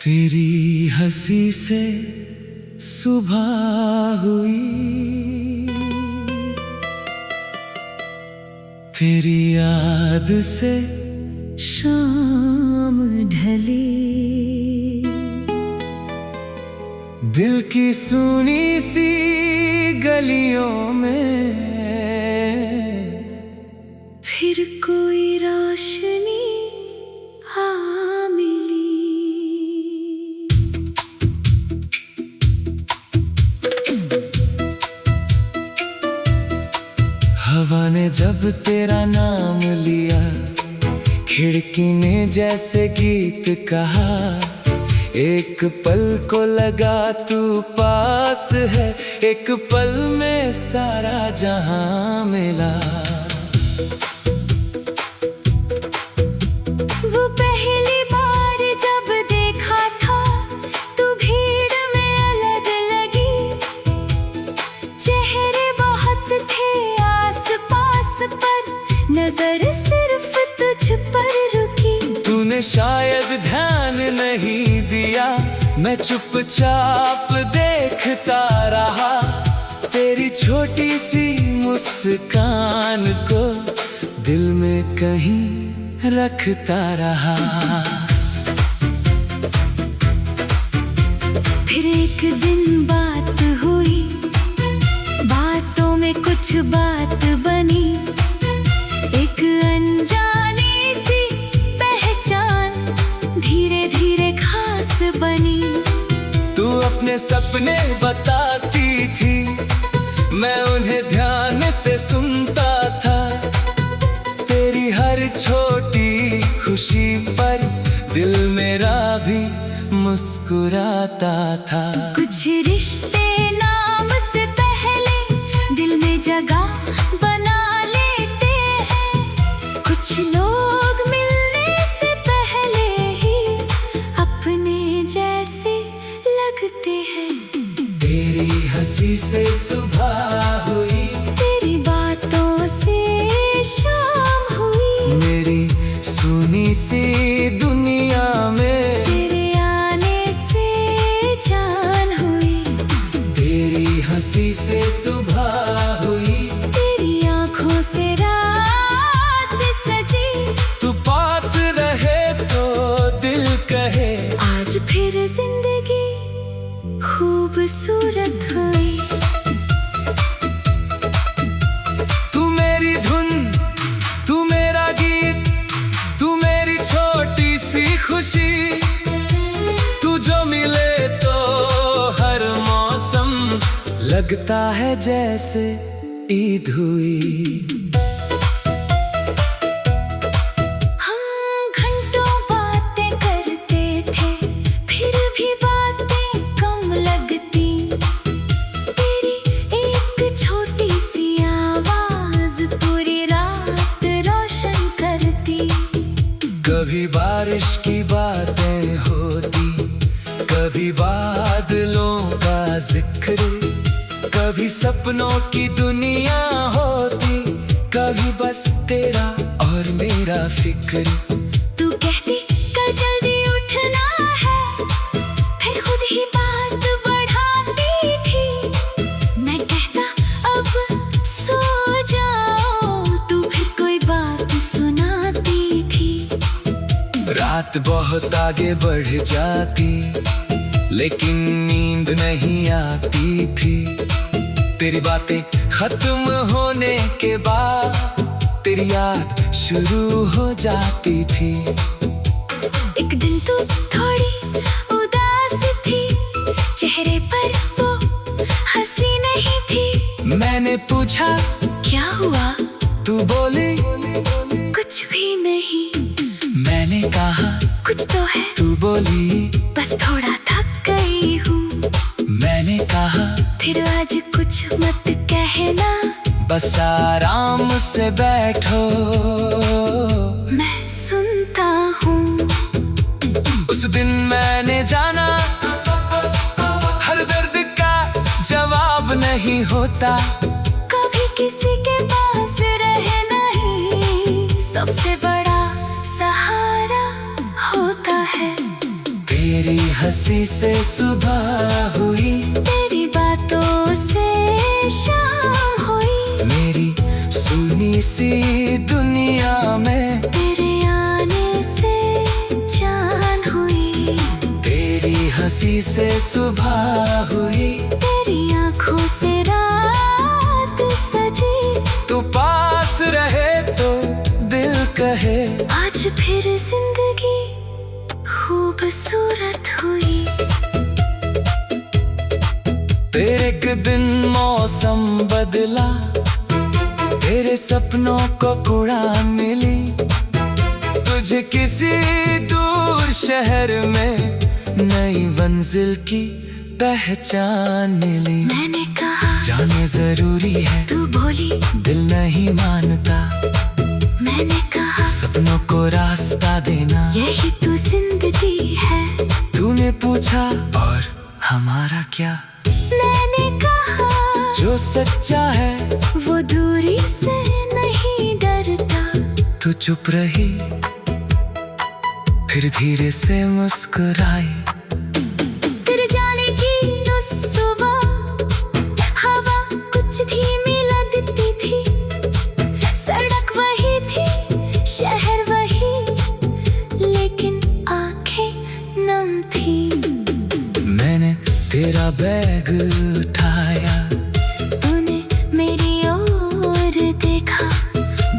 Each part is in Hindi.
तेरी हंसी से सुबह हुई, तेरी याद से शाम ढली। दिल की सुनी सी गलियों में फिर कोई रोशनी आ मिली। हवा ने जब तेरा नाम लिया, खिड़की ने जैसे गीत कहा, एक पल को लगा तू पास है, एक पल में सारा जहां मिला। वो पहली बार जब देखा था, तू भीड़ में अलग लगी। चेहरे बहुत थे आस पास पर, नजर सिर्फ तुझ पर रुकी। तूने शायद ध्यान नहीं दिया, मैं चुपचाप देखता रहा, तेरी छोटी सी मुस्कान को दिल में कहीं रखता रहा। फिर एक दिन बात हुई, बातों में कुछ बात बनी। एक अनजानी सी पहचान धीरे धीरे खास बनी। तू अपने सपने बताती थी, मैं उन्हें ध्यान से सुनता था, तेरी हर छोटी खुशी पर दिल मेरा भी मुस्कुराता था। कुछ रिश्ते नाम से पहले दिल में जगह बना लेते हैं, कुछ लोग मिलने से पहले ही अपने जैसे लगते हैं। तेरी हंसी से सुबह हुई, तेरी बातों से शाम हुई। मेरी सुनी सी दुनिया में तेरे आने से जान हुई। तेरी हंसी से सुबह हुई, तेरी आँखों से रात सजी। तू पास रहे तो दिल कहे, आज फिर जिंदगी खूबसूरत हुई। तू मेरी धुन, तू मेरा गीत, तू मेरी छोटी सी खुशी। तू जो मिले तो हर मौसम लगता है जैसे ईद हुई। हम घंटों बातें करते थे, फिर भी बातें कम लगती। तेरी एक छोटी सी आवाज पूरी रात रोशन करती। कभी बारिश की बातें होती, कभी बादलों का जिक्र, कभी सपनों की दुनिया होती, कभी बस तेरा और मेरा फिक्र। तू कहती कल जल्दी उठना है, फिर खुद ही बात बढ़ाती थी। मैं कहता अब सो जाओ, तू फिर कोई बात सुनाती थी। रात बहुत आगे बढ़ जाती, लेकिन नींद नहीं आती थी। तेरी बातें खत्म होने के बाद तेरी याद शुरू हो जाती थी। एक दिन तू थोड़ी उदास थी, चेहरे पर वो हंसी नहीं थी। मैंने पूछा क्या हुआ? तू बोली कुछ भी नहीं। मैंने कहा कुछ तो है। तू बोली बस थोड़ा थक गई हूँ। मैंने कहा फिर आज कुछ मत कहना, बस आराम से बैठो, मैं सुनता हूँ। उस दिन मैंने जाना हर दर्द का जवाब नहीं होता। कभी किसी के पास रहना ही सबसे बड़ा सहारा होता है। तेरी हंसी से सुबह हुई, तेरी बातों से शाम हुई, मेरी सुनी सी दुनिया में तेरे आने से जान हुई। तेरी हंसी से सुबह हुई, तेरी आँखों से रात सजी, तू पास रहे तो दिल कहे आज फिर जिंदगी खूबसूरत हुई। फिर एक दिन मौसम बदला, तेरे सपनों को उड़ान मिली, तुझे किसी दूर शहर में नई मंजिल की पहचान मिली। मैंने कहा जाना जरूरी है, तू बोली दिल नहीं मानता, मैंने कहा सपनों को रास्ता देना, यही तो जिंदगी है। तूने पूछा और हमारा क्या, मैंने कहा जो सच्चा है वो दूरी से नहीं डरता। तू चुप रही, फिर धीरे से मुस्कुराई। तेरे जाने की उस सुबह हवा कुछ धीमी लगती थी, सड़क वही थी, शहर वही, लेकिन आंखें नम थी। मैंने तेरा बैग उठाया, तूने मेरी ओर देखा,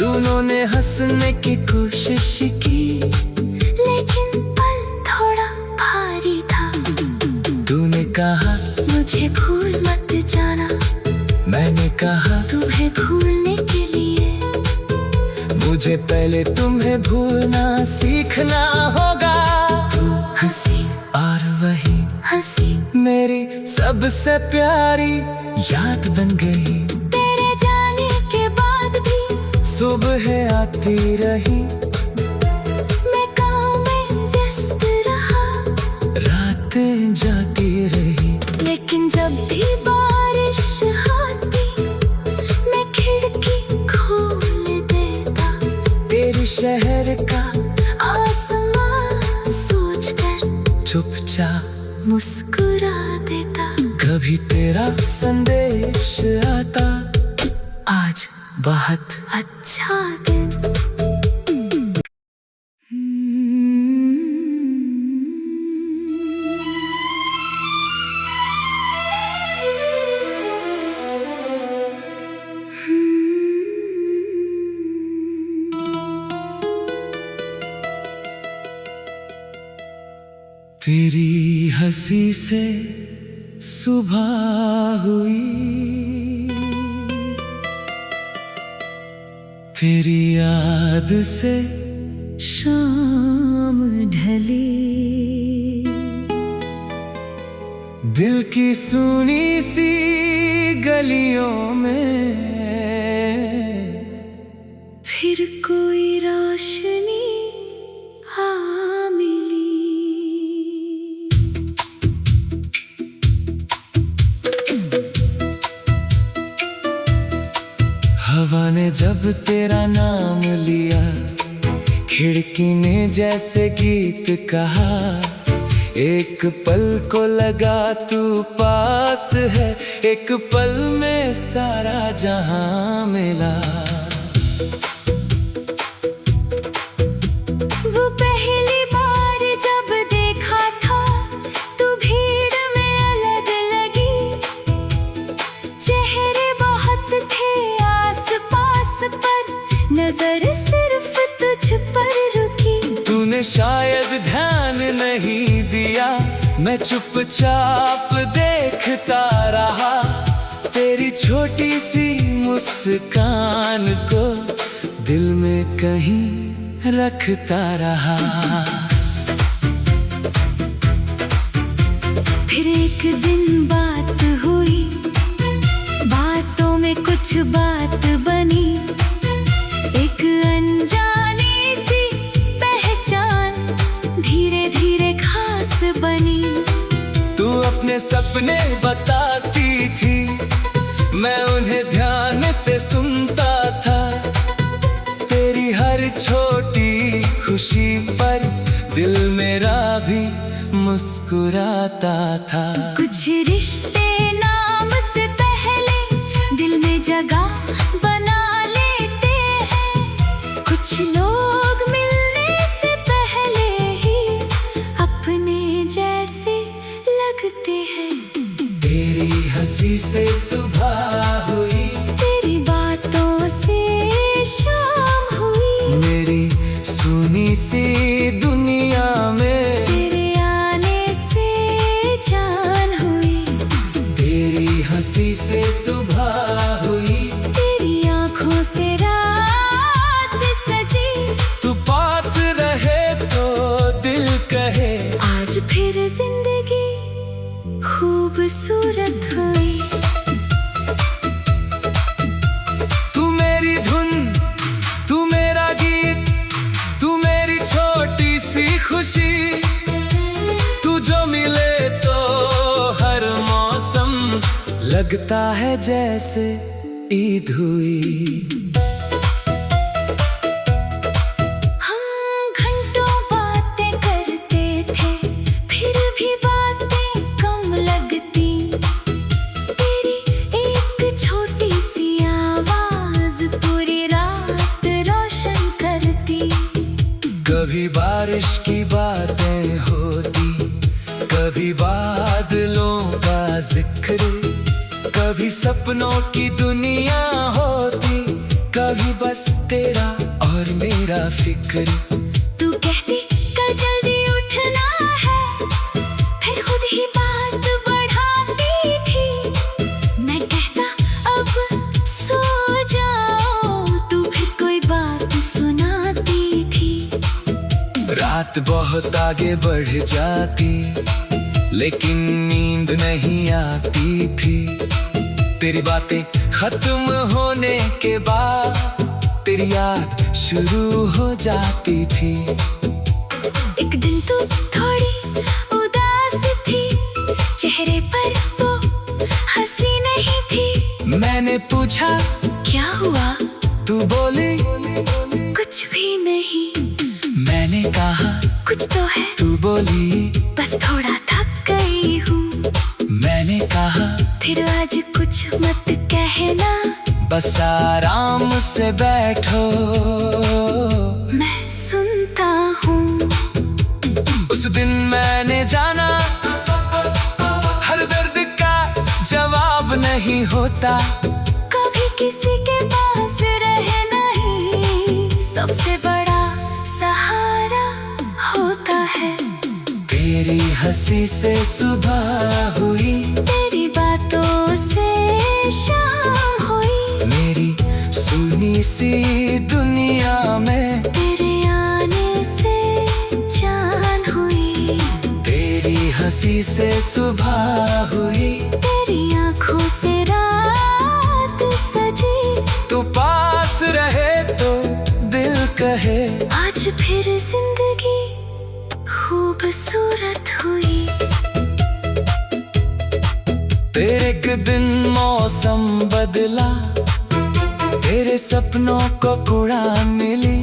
दोनों ने हंसने की कोशिश की, लेकिन पल थोड़ा भारी था। तूने कहा मुझे भूल मत जाना, मैंने कहा तुम्हें भूलने के लिए मुझे पहले तुम्हें भूलना सीखना होगा। तू हंसी और वही हंसी मेरी सबसे प्यारी याद बन गई। तेरे जाने के बाद भी सुबह आती रही, मैं काम में व्यस्त रहा, रातें जाती रही, लेकिन जब भी बारिश आती मैं खिड़की खोल देता। तेरे शहर का आसमां सोचकर चुपचाप मुस्कुरा देता। कभी तेरा संदेश आता, आज बहुत अच्छा दिन। तेरी हंसी से सुबह हुई, तेरी याद से शाम ढली, दिल की सुनी सी गलियों में फिर कोई रोशनी आ मिली। हवा ने जब तेरा नाम लिया, खिड़की ने जैसे गीत कहा, एक पल को लगा तू पास है, एक पल में सारा जहां मिला। वो पहली बार जब देखा था तू भीड़ में अलग लगी, चेहरे बहुत थे आस-पास पर नजर सिर्फ तुझ पर रुकी। तूने शायद ध्यान नहीं दिया, मैं चुपचाप देखता रहा, तेरी छोटी सी मुस्कान को दिल में कहीं रखता रहा। फिर एक दिन बात हुई, बातों में कुछ बात बनी, एक अनजानी सी पहचान धीरे धीरे खास बनी। तू अपने सपने बताती थी, मैं उन्हें ध्यान से सुनता था, तेरी हर छोटी खुशी पर दिल मेरा भी मुस्कुराता था। कुछ रिश्ते नाम से पहले दिल में जगह बना लेते हैं। कुछ लोग मिलने से पहले ही अपने जैसे लगते हैं। तेरी हंसी से सुबह हुई, तेरी बातों से शाम हुई, मेरी सुनी सी दुनिया में तेरे आने से जान हुई। तेरी हंसी से सुबह हुई, तेरी आँखों से रात सजी। तू पास रहे तो दिल कहे आज फिर जिंदगी खूबसूरत हुई। तू मेरी धुन, तू मेरा गीत, तू मेरी छोटी सी खुशी। तू जो मिले तो हर मौसम लगता है जैसे ईद हुई। हम घंटों बातें करते थे, फिर भी बातें कम लगती। तेरी एक छोटी सी आवाज पूरी रात रोशन करती। कभी बारिश की बातें होती, कभी बादलों का जिक्र, कभी सपनों की दुनिया होती, कभी बस तेरा और मेरा फिक्र। तू कहती कल जल्दी उठना है, फिर खुद ही बात बढ़ाती थी। मैं कहता अब सो जाओ, तू फिर कोई बात सुनाती थी। रात बहुत आगे बढ़ जाती, लेकिन नींद नहीं आती थी। तेरी बातें खत्म होने के बाद तेरी याद शुरू हो जाती थी। एक दिन तू थोड़ी उदास थी, चेहरे पर वो हंसी नहीं थी। मैंने पूछा क्या हुआ? तू बोली कुछ भी नहीं। मैंने कहा कुछ तो है। तू बोली बस थोड़ा थक गई हूँ। मैंने कहा फिर आज कुछ मत कहना, बस आराम से बैठो, मैं सुनता हूँ। उस दिन मैंने जाना हर दर्द का जवाब नहीं होता। कभी किसी के पास रहे नहीं, सबसे बड़ा सहारा होता है। तेरी हंसी से सुबह हुई, तेरी बातों से शाम हुई, मेरी सुनी सी दुनिया में तेरे आने से जान हुई। तेरी हंसी से सुबह हुई, तेरी आँखों से रात सजी। तू पास रहे तो दिल कहे आज फिर जिंदगी खूबसूरत हुई। तेरे एक दिन मौसम बदला, तेरे सपनों को उड़ान मिली।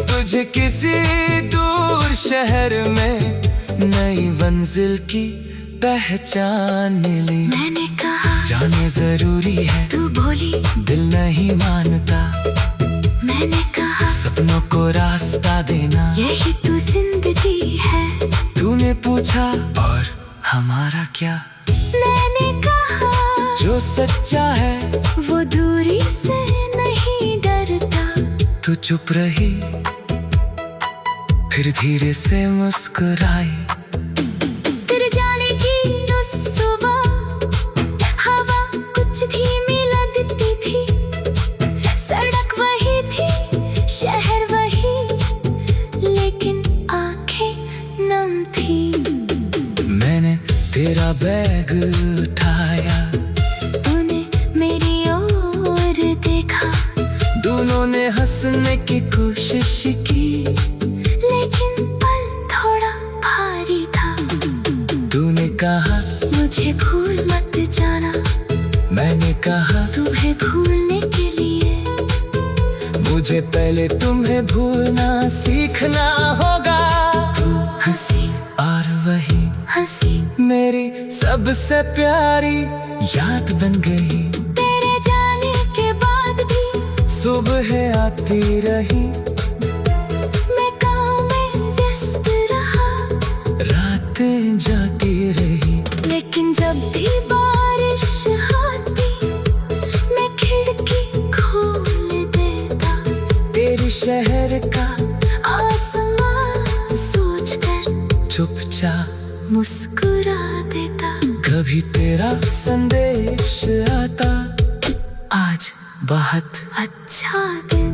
तुझे किसी दूर शहर में नई मंजिल की पहचान मिली। मैंने कहा जाने जरूरी है, तू बोली दिल नहीं मानता। मैंने कहा सपनों को रास्ता देना, यही तो जिंदगी है। तूने पूछा और हमारा क्या? मैंने कहा जो सच्चा है वो दूरी से नहीं डरता। तू चुप रही, फिर धीरे से मुस्कुराई। तेरे जाने की उस सुबह हवा कुछ धीमी लगती थी। सड़क वही थी, शहर वही, लेकिन आंखें नम थी। मैंने तेरा बैग उठाया, तूने मेरी ओर देखा। दोनों ने हंसने की कोशिश की, लेकिन पल थोड़ा भारी था। तूने कहा मुझे भूल मत जाना। मैंने कहा तुम्हें भूलने के लिए मुझे पहले तुम्हें भूलना सीखना होगा। तू हंसी और सी मेरी सबसे प्यारी याद बन गई। तेरे जाने के बाद भी सुबह आती रही, मैं काम में व्यस्त रहा, रातें जाती रही। लेकिन जब भी बारिश आती मैं खिड़की खोल देता। तेरी शहर का आसमां सोचकर चुपचाप मुस्कुरा देता। कभी तेरा संदेश आता, आज बहुत अच्छा दिन